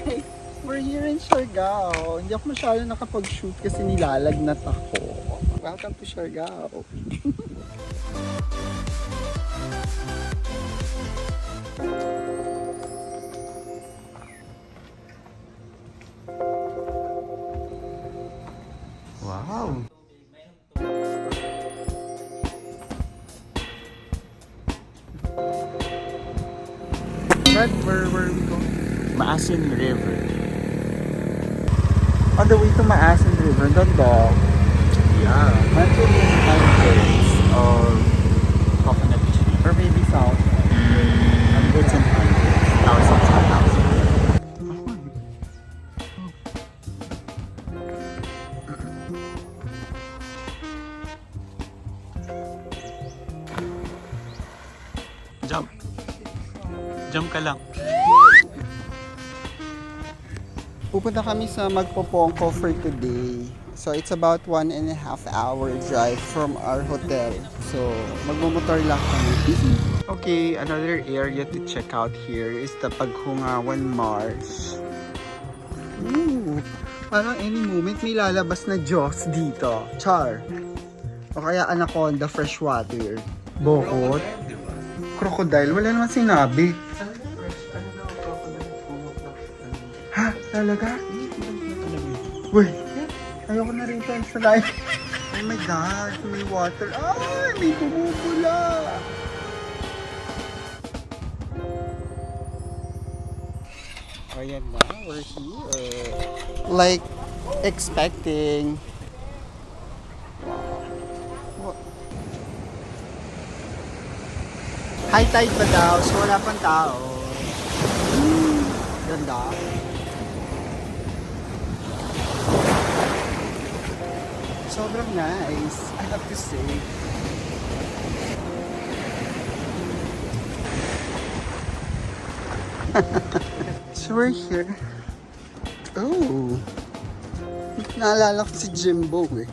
Hi! We're here in Siargao. Hindi ako masyado nakapag-shoot kasi nilalagnat ako. Welcome to Siargao. Wow! Where are we going? Maasin River. On the way to Maasin River, ganda. Yeah. Actually, hundreds Or coconut tree. or maybe thousands. Hundreds and hundreds. Thousands and thousands. Jump. Jump ka lang. Pupunta kami sa Magpupungko for today. So it's about 1.5 hour drive from our hotel. So magmumotor lang kami. Okay, another area to check out here is the Paghungawan Marsh. Ooh, parang any moment may lalabas na Diyos dito. Char. O kaya anaconda freshwater. Bokot. Crocodile, wala naman sinabi. Ha? Talaga? Wait, ayoko na rin ito sa live. Oh my God, may water. Ay, may bumubula. Ayan na, we're here. Like, expecting. Wow. High tide pa daw, so wala pang tao. Ganda. Sobrang nice, I have to say. So we're here. Oh, naalala ko si Jimbo eh.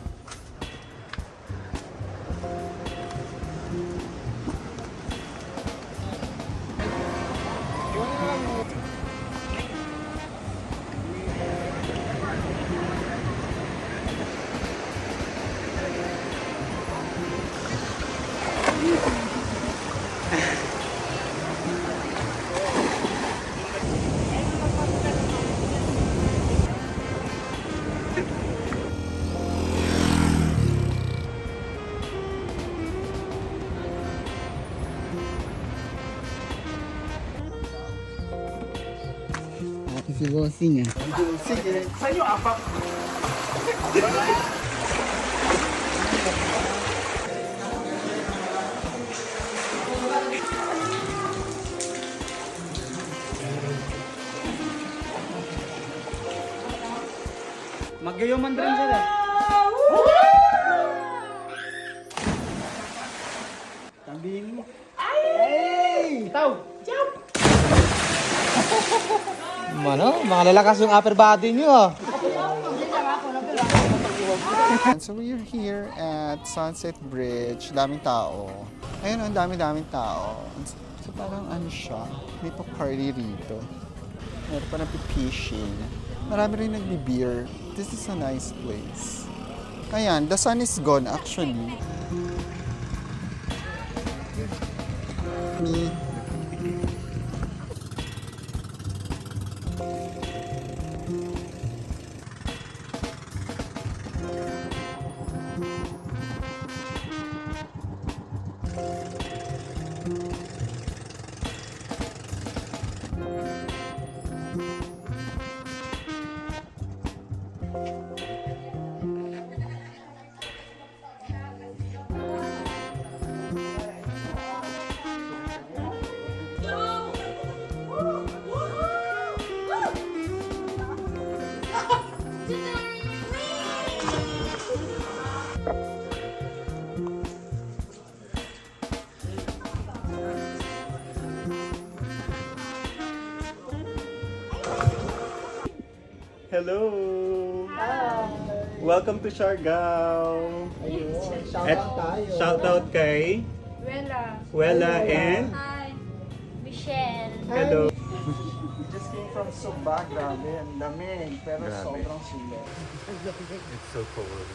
Si Bossing ah. Sige. Sa'yo apa? Magayoman rin sila. Tabihin mo. Ay! Itaw! Jump! Mano, mga lalakas yung upper body nyo ah. So we're here at Sunset Bridge. Daming tao. Ayun, ang dami-daming tao. So parang ano siya, may pa-party rito. Meron pa nagpi-fishing. Marami rin nagbi-beer. This is a nice place. Ayan, the sun is gone actually. Me. Hello! Hi! Welcome to Siargao! Shoutout kay Wella. Wella and Hi. Michelle. hello! We just came from Sugba, grabe, ang lamig, pero Grabe. sobrang sulit. It's so cold.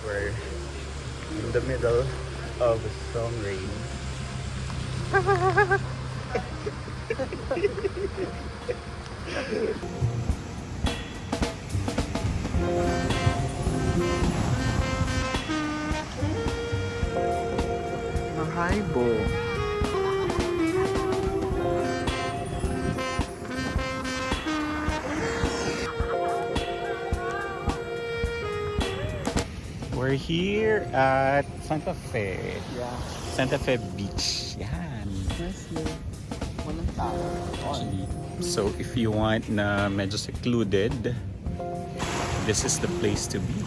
We're in the middle of a strong rain. Mahaibo. We're here at Santa Fe. Yeah. Santa Fe Beach. Yan. Nice view. Walang tao. Actually, so if you want na medyo secluded, this is the place to be.